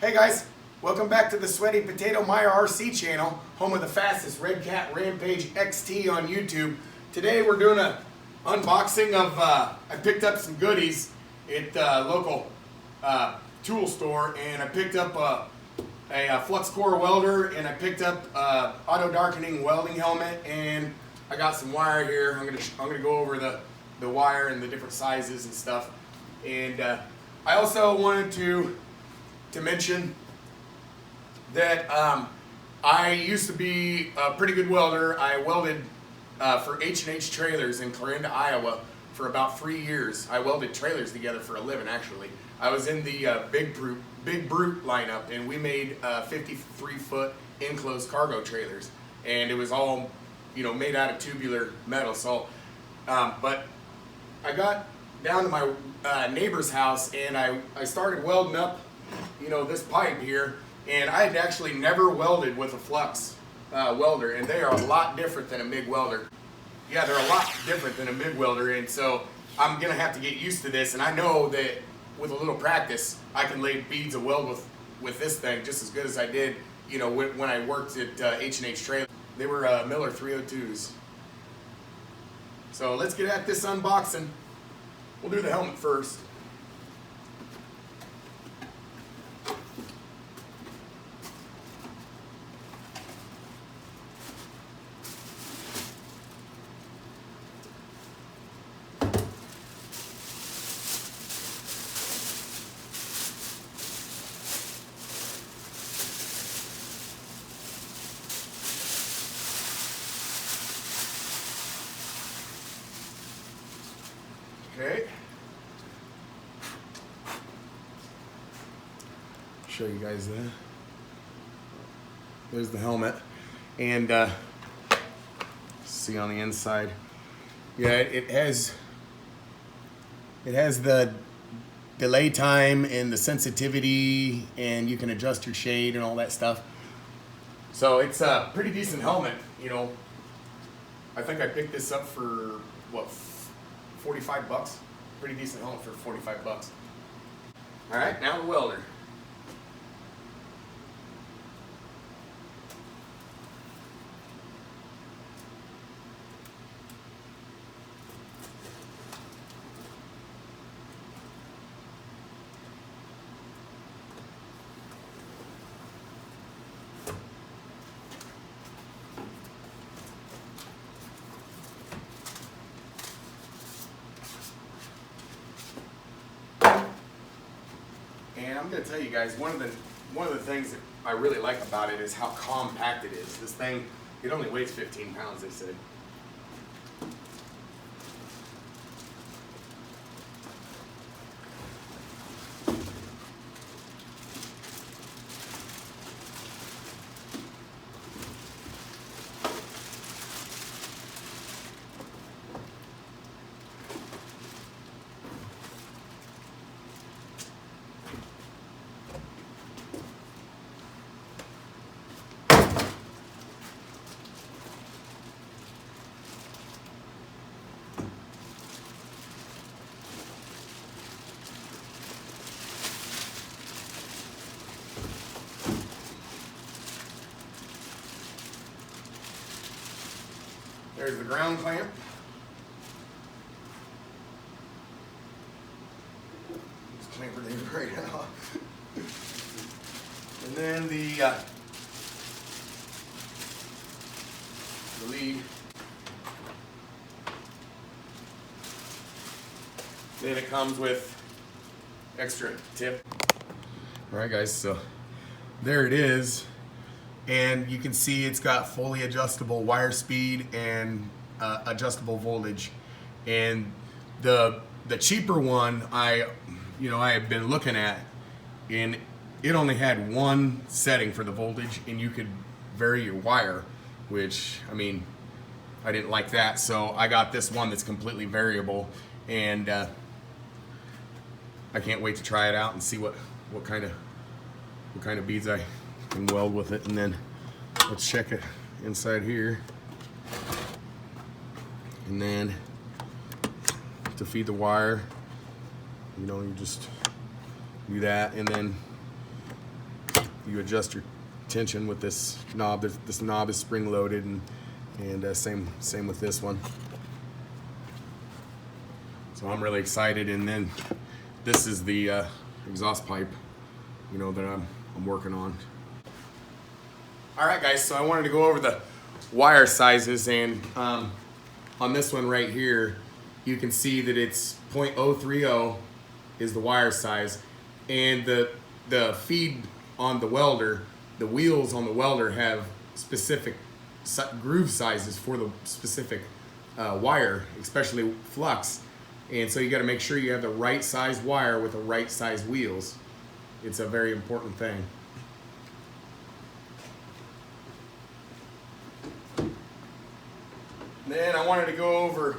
Hey guys, welcome back to the Sweaty Potato Meyer RC channel, home of the fastest Red Cat Rampage XT on YouTube. Today we're doing an unboxing of, I picked up some goodies at the local tool store, and I picked up a flux core welder, and I picked up auto darkening welding helmet, and I got some wire here. I'm gonna go over the wire and the different sizes and stuff. And I also wanted to mention that I used to be a pretty good welder. I welded for H&H Trailers in Clarinda, Iowa for about 3 years. I welded trailers together for a living, actually. I was in the Big Brute lineup, and we made 53-foot enclosed cargo trailers, and it was all, you know, made out of tubular metal. So, but I got down to my neighbor's house, and I started welding up, you know, this pipe here, and I had actually never welded with a flux welder, and they are a lot different than a MIG welder. Yeah, they're a lot different than a MIG welder, and so I'm gonna have to get used to this, and I know that with a little practice I can lay beads of weld with this thing just as good as I did, you know, when I worked at H&H Trailer. They were Miller 302s. So let's get at this unboxing. We'll do the helmet first. Okay. Show you guys that. There's the helmet, and see on the inside. Yeah, it has the delay time and the sensitivity, and you can adjust your shade and all that stuff. So it's a pretty decent helmet, you know. I think I picked this up for what, 45 bucks? Pretty decent helmet for 45 bucks. All right, now the welder. And I'm going to tell you guys, one of the things that I really like about it is how compact it is. This thing, it only weighs 15 pounds, they said. There's the ground clamp. Just clamp it in right now. And then the lead. Then it comes with extra tip. All right, guys, so there it is. And you can see it's got fully adjustable wire speed and adjustable voltage. And the cheaper one I had been looking at, and it only had one setting for the voltage, and you could vary your wire, which, I mean, I didn't like that, so I got this one that's completely variable, and I can't wait to try it out and see what kind of beads I can weld with it. And then let's check it inside here, and then to feed the wire, you know, you just do that, and then you adjust your tension with this knob. This knob is spring loaded, and same with this one. So I'm really excited. And then this is the exhaust pipe, you know, that I'm working on. All right, guys. So I wanted to go over the wire sizes, and on this one right here, you can see that it's 0.030 is the wire size, and the feed on the welder, the wheels on the welder have specific groove sizes for the specific wire, especially flux. And so you got to make sure you have the right size wire with the right size wheels. It's a very important thing. Then I wanted to go over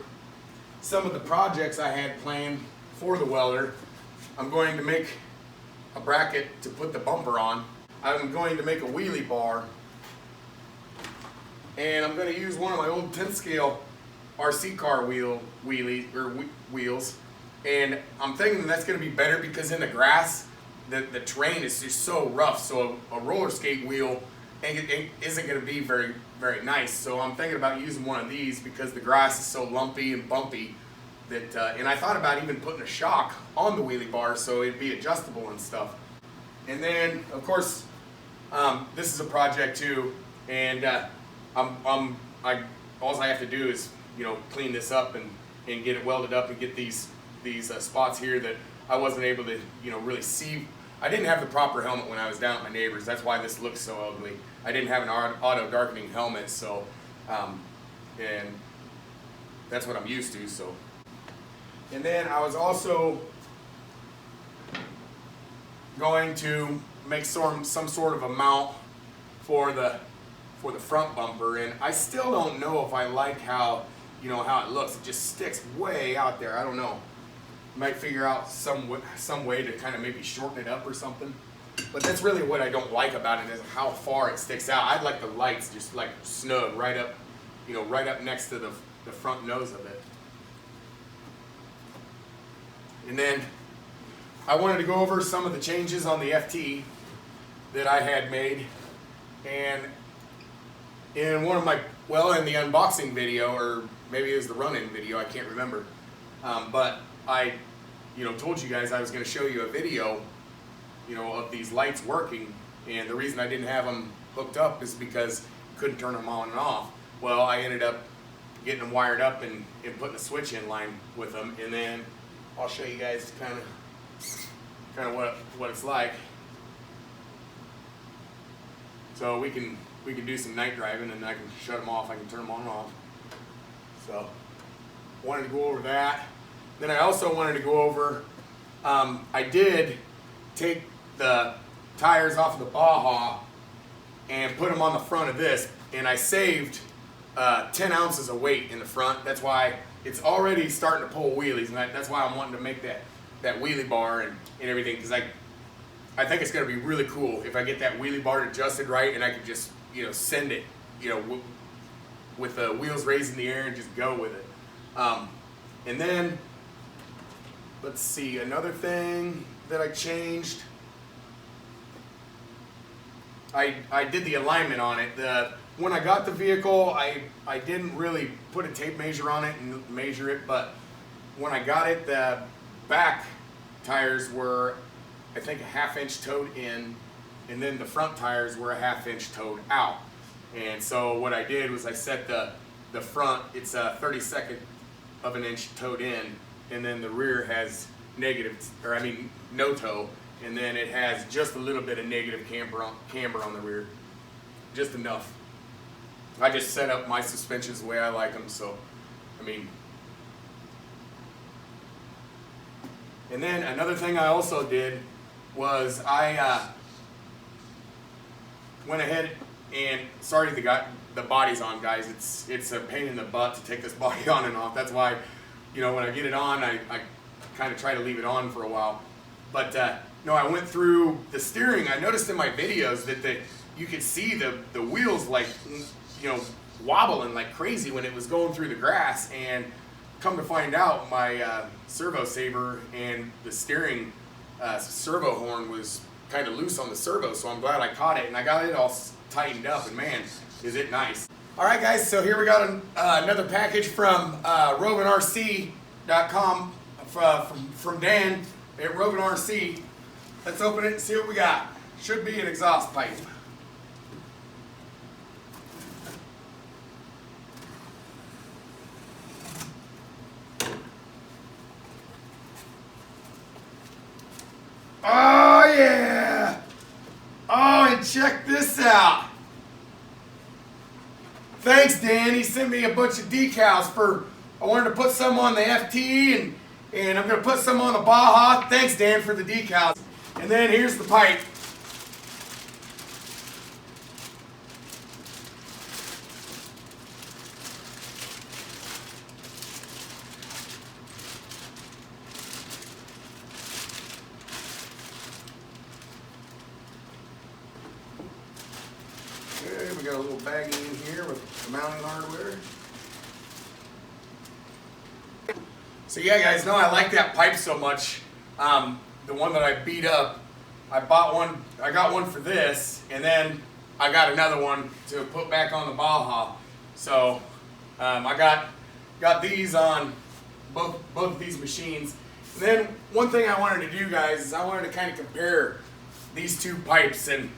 some of the projects I had planned for the welder. I'm going to make a bracket to put the bumper on. I'm going to make a wheelie bar. And I'm going to use one of my old 10 scale RC car wheels, and I'm thinking that's going to be better because in the grass, the terrain is just so rough. So a roller skate wheel isn't going to be very nice. So I'm thinking about using one of these because the grass is so lumpy and bumpy that. And I thought about even putting a shock on the wheelie bar so it'd be adjustable and stuff. And then of course, this is a project too, and all I have to do is, you know, clean this up and get it welded up and get these spots here that I wasn't able to, you know, really see. I didn't have the proper helmet when I was down at my neighbor's. That's why this looks so ugly. I didn't have an auto darkening helmet, so and that's what I'm used to. So, and then I was also going to make some sort of a mount for the front bumper, and I still don't know if I like how it looks. It just sticks way out there. I don't know. Might figure out some way to kind of maybe shorten it up or something. But that's really what I don't like about it, is how far it sticks out. I'd like the lights just like snug right up, you know, right up next to the front nose of it. And then I wanted to go over some of the changes on the FT that I had made, and in one of my, in the unboxing video, or maybe it was the run-in video, I can't remember. But I, told you guys I was going to show you a video, of these lights working, and the reason I didn't have them hooked up is because I couldn't turn them on and off. Well, I ended up getting them wired up and putting a switch in line with them, and then I'll show you guys kind of what it's like. So we can do some night driving, and I can shut them off. I can turn them on and off. So wanted to go over that. Then I also wanted to go over. I did take the tires off of the Baja and put them on the front of this, and I saved 10 ounces of weight in the front. That's why it's already starting to pull wheelies, and that's why I'm wanting to make that wheelie bar and everything, because I think it's going to be really cool if I get that wheelie bar adjusted right, and I can just send it with the wheels raised in the air and just go with it. And then let's see, another thing that I changed. I did the alignment on it. When I got the vehicle, I didn't really put a tape measure on it and measure it, but when I got it, the back tires were, I think, a 1/2 inch toed in, and then the front tires were a 1/2 inch toed out. And so what I did was I set the front, it's a 32nd of an inch toed in, and then the rear has no toe, and then it has just a little bit of negative camber on the rear, just enough. I just set up my suspensions the way I like them, so and then another thing I also did was I went ahead and started the bodies on, guys. It's a pain in the butt to take this body on and off. That's why, when I get it on, I kind of try to leave it on for a while. But no, I went through the steering. I noticed in my videos that you could see the wheels wobbling like crazy when it was going through the grass, and come to find out, my servo saver and the steering servo horn was kind of loose on the servo, so I'm glad I caught it, and I got it all tightened up, and man, is it nice. All right, guys, so here we got another package from RowanRC.com from Dan at Rowan RC. Let's open it and see what we got. Should be an exhaust pipe. Oh yeah! Oh, and check this out. Thanks, Dan. He sent me a bunch of decals for, I wanted to put some on the FT and I'm going to put some on the Baja. Thanks, Dan, for the decals. And then here's the pipe. Okay, we got a little baggie in here with the mounting hardware. So yeah, guys, no, I like that pipe so much. The one that I beat up, I got one for this, and then I got another one to put back on the Baja. So I got these on both of these machines. And then one thing I wanted to do, guys, is I wanted to kind of compare these two pipes and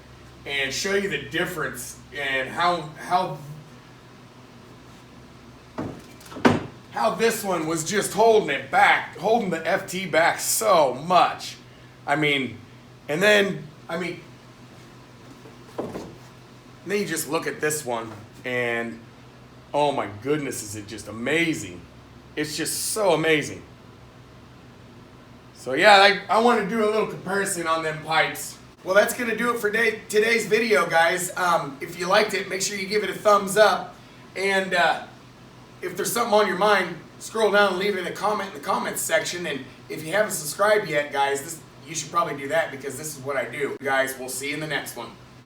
show you the difference and how this one was just holding it back, holding the FT back so much. I mean, and then you just look at this one and oh my goodness, is it just amazing. It's just so amazing. So yeah, I want to do a little comparison on them pipes. Well, that's going to do it for today's video, guys. If you liked it, make sure you give it a thumbs up. And if there's something on your mind, scroll down and leave it in a comment in the comments section. And if you haven't subscribed yet, guys, you should probably do that because this is what I do. Guys, we'll see you in the next one.